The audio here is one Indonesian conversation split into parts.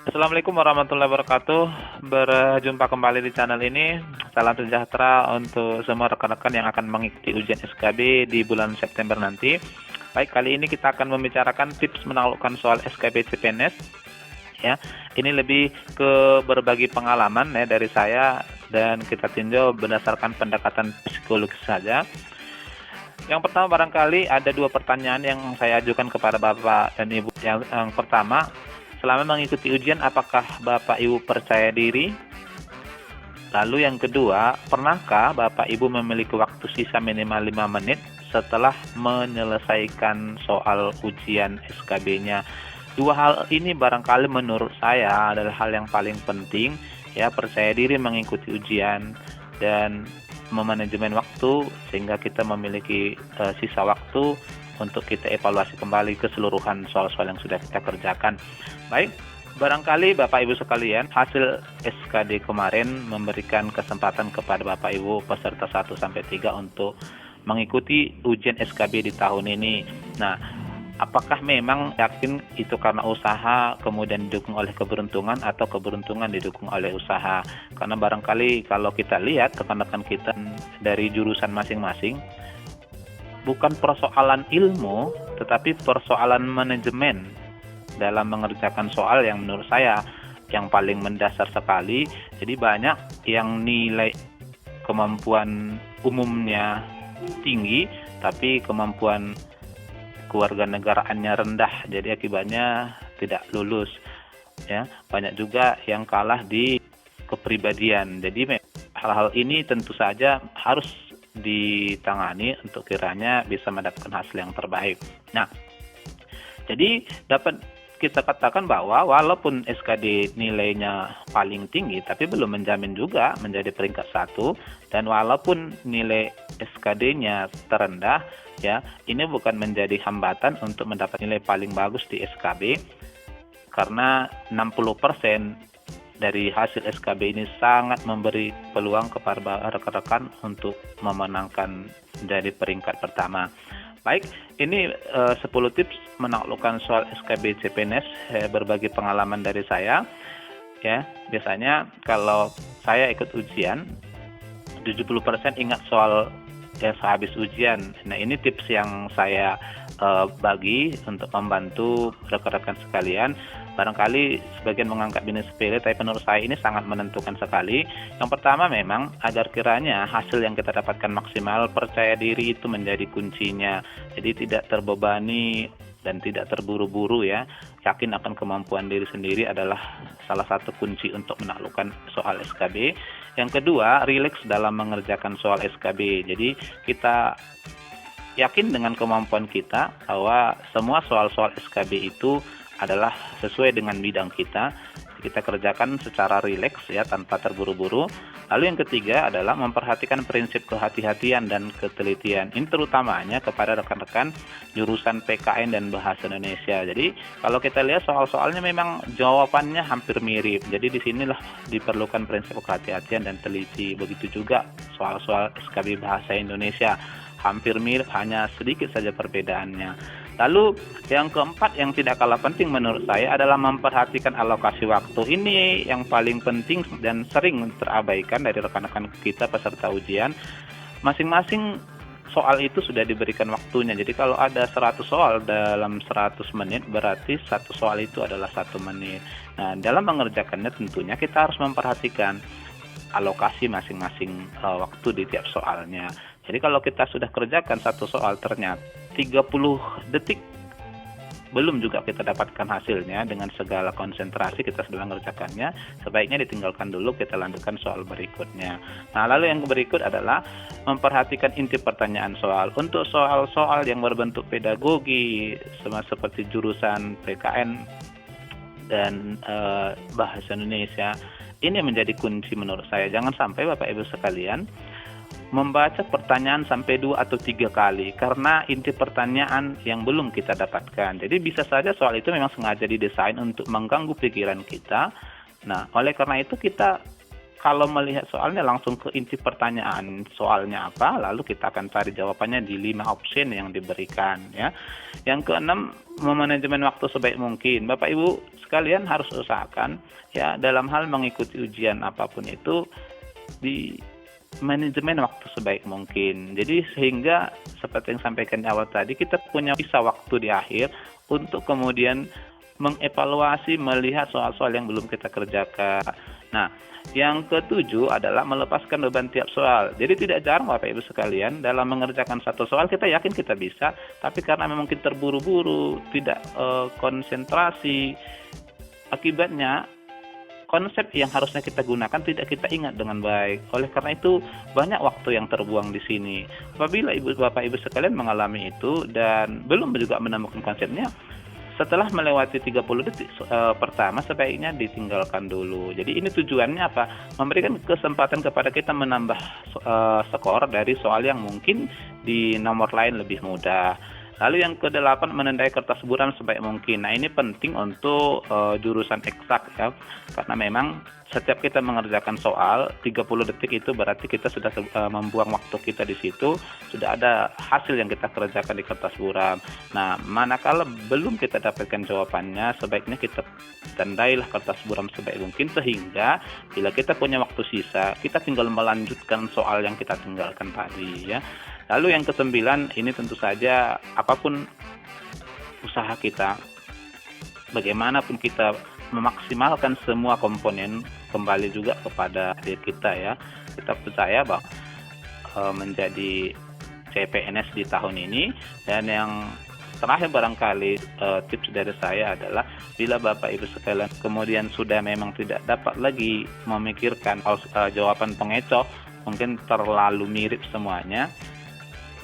Assalamualaikum warahmatullahi wabarakatuh. Berjumpa kembali di channel ini. Salam sejahtera untuk semua rekan-rekan yang akan mengikuti ujian SKB di bulan September nanti. Baik, kali ini kita akan membicarakan tips menaklukkan soal SKB CPNS. Ya, ini lebih ke berbagi pengalaman ya dari saya dan kita tinjau berdasarkan pendekatan psikologis saja. Yang pertama, barangkali ada dua pertanyaan yang saya ajukan kepada Bapak dan Ibu. Yang pertama, selama mengikuti ujian, apakah Bapak Ibu percaya diri? Lalu yang kedua, pernahkah Bapak Ibu memiliki waktu sisa minimal 5 menit setelah menyelesaikan soal ujian SKB-nya? Dua hal ini barangkali menurut saya adalah hal yang paling penting, ya, percaya diri mengikuti ujian dan memanajemen waktu sehingga kita memiliki sisa waktu untuk kita evaluasi kembali keseluruhan soal-soal yang sudah kita kerjakan. Baik, barangkali Bapak Ibu sekalian, hasil SKD kemarin memberikan kesempatan kepada Bapak Ibu peserta 1 sampai 3 untuk mengikuti ujian SKB di tahun ini. Nah, apakah memang yakin itu karena usaha kemudian didukung oleh keberuntungan atau keberuntungan didukung oleh usaha? Karena barangkali kalau kita lihat rekan-rekan kita dari jurusan masing-masing, bukan persoalan ilmu tetapi persoalan manajemen dalam mengerjakan soal yang menurut saya yang paling mendasar sekali. Jadi banyak yang nilai kemampuan umumnya tinggi tapi kemampuan kewarganegaraannya rendah, jadi akibatnya tidak lulus, ya. Banyak juga yang kalah di kepribadian. Jadi hal-hal ini tentu saja harus ditangani untuk kiranya bisa mendapatkan hasil yang terbaik. Nah, jadi dapat kita katakan bahwa walaupun SKD nilainya paling tinggi, tapi belum menjamin juga menjadi peringkat 1. Dan walaupun nilai SKD-nya terendah, ya, ini bukan menjadi hambatan untuk mendapat nilai paling bagus di SKB, karena 60% dari hasil SKB ini sangat memberi peluang kepada rekan-rekan untuk memenangkan dari peringkat pertama. Baik, ini 10 tips menaklukkan soal SKB CPNS, berbagi pengalaman dari saya. Ya, biasanya kalau saya ikut ujian, 70% ingat soal yang sehabis ujian. Nah, ini tips yang saya bagi untuk membantu rekan-rekan sekalian. Barangkali sebagian menganggap ini sepele, tapi menurut saya ini sangat menentukan sekali. Yang pertama, memang agar kiranya hasil yang kita dapatkan maksimal, percaya diri itu menjadi kuncinya. Jadi tidak terbebani dan tidak terburu-buru, ya. Yakin akan kemampuan diri sendiri adalah salah satu kunci untuk menaklukkan soal SKB. Yang kedua, rileks dalam mengerjakan soal SKB. Jadi kita yakin dengan kemampuan kita bahwa semua soal-soal SKB itu adalah sesuai dengan bidang kita. Kita kerjakan secara rileks, ya, tanpa terburu-buru. Lalu yang ketiga adalah memperhatikan prinsip kehati-hatian dan ketelitian. Ini terutamanya kepada rekan-rekan jurusan PKN dan Bahasa Indonesia. Jadi kalau kita lihat soal-soalnya memang jawabannya hampir mirip. Jadi disinilah diperlukan prinsip kehati-hatian dan teliti. Begitu juga soal-soal SKB Bahasa Indonesia. Hampir mirip, hanya sedikit saja perbedaannya. Lalu yang keempat yang tidak kalah penting menurut saya adalah memperhatikan alokasi waktu. Ini yang paling penting dan sering terabaikan dari rekan-rekan kita peserta ujian. Masing-masing soal itu sudah diberikan waktunya. Jadi kalau ada 100 soal dalam 100 menit, berarti satu soal itu adalah 1 menit. Nah, dalam mengerjakannya tentunya kita harus memperhatikan alokasi masing-masing waktu di tiap soalnya. Jadi kalau kita sudah kerjakan satu soal ternyata 30 detik belum juga kita dapatkan hasilnya dengan segala konsentrasi kita sedang mengerjakannya, sebaiknya ditinggalkan dulu, kita lanjutkan soal berikutnya. Nah, lalu yang berikut adalah memperhatikan inti pertanyaan soal. Untuk soal-soal yang berbentuk pedagogi seperti jurusan PKN dan Bahasa Indonesia, ini menjadi kunci menurut saya. Jangan sampai Bapak Ibu sekalian membaca pertanyaan sampai 2 atau 3 kali karena inti pertanyaan yang belum kita dapatkan. Jadi bisa saja soal itu memang sengaja didesain untuk mengganggu pikiran kita. Nah, oleh karena itu kita kalau melihat soalnya langsung ke inti pertanyaan soalnya apa, lalu kita akan cari jawabannya di 5 option yang diberikan ya. Yang keenam, memanajemen waktu sebaik mungkin. Bapak Ibu sekalian harus usahakan ya dalam hal mengikuti ujian apapun itu di manajemen waktu sebaik mungkin. Jadi sehingga seperti yang sampaikan di awal tadi, kita punya sisa waktu di akhir untuk kemudian mengevaluasi, melihat soal-soal yang belum kita kerjakan. Nah, yang ketujuh adalah melepaskan beban tiap soal. Jadi tidak jarang Bapak Ibu sekalian, dalam mengerjakan satu soal kita yakin kita bisa, tapi karena memang kita terburu-buru, tidak konsentrasi, akibatnya konsep yang harusnya kita gunakan tidak kita ingat dengan baik. Oleh karena itu banyak waktu yang terbuang di sini. Apabila Bapak Ibu sekalian mengalami itu dan belum juga menemukan konsepnya, setelah melewati 30 detik pertama sebaiknya ditinggalkan dulu. Jadi ini tujuannya apa? Memberikan kesempatan kepada kita menambah skor dari soal yang mungkin di nomor lain lebih mudah. Lalu yang ke-8, menandai kertas buram sebaik mungkin. Nah, ini penting untuk jurusan eksak ya. Karena memang setiap kita mengerjakan soal 30 detik itu berarti kita sudah membuang waktu kita di situ, sudah ada hasil yang kita kerjakan di kertas buram. Nah, manakala belum kita dapatkan jawabannya, sebaiknya kita tandailah kertas buram sebaik mungkin sehingga bila kita punya waktu sisa, kita tinggal melanjutkan soal yang kita tinggalkan tadi ya. Lalu yang ke-9, ini tentu saja apapun usaha kita, bagaimanapun kita memaksimalkan semua komponen, kembali juga kepada diri kita ya. Kita percaya bahwa menjadi CPNS di tahun ini, dan yang terakhir barangkali tips dari saya adalah bila Bapak Ibu sekalian kemudian sudah memang tidak dapat lagi memikirkan jawaban pengecoh, mungkin terlalu mirip semuanya,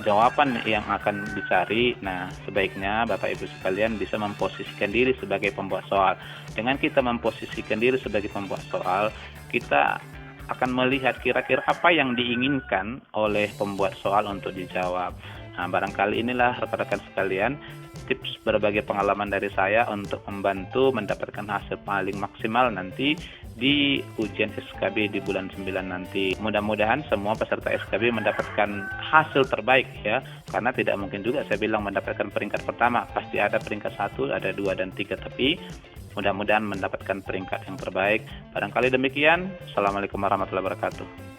jawaban yang akan dicari. Nah, sebaiknya Bapak Ibu sekalian bisa memposisikan diri sebagai pembuat soal. Dengan kita memposisikan diri sebagai pembuat soal, kita akan melihat kira-kira apa yang diinginkan oleh pembuat soal untuk dijawab. Nah, barangkali inilah rekan-rekan sekalian tips berbagai pengalaman dari saya untuk membantu mendapatkan hasil paling maksimal nanti di ujian SKB di bulan 9 nanti. Mudah-mudahan semua peserta SKB mendapatkan hasil terbaik ya, karena tidak mungkin juga saya bilang mendapatkan peringkat pertama, pasti ada peringkat 1, ada 2 dan 3, tapi mudah-mudahan mendapatkan peringkat yang terbaik. Barangkali demikian. Assalamualaikum warahmatullahi wabarakatuh.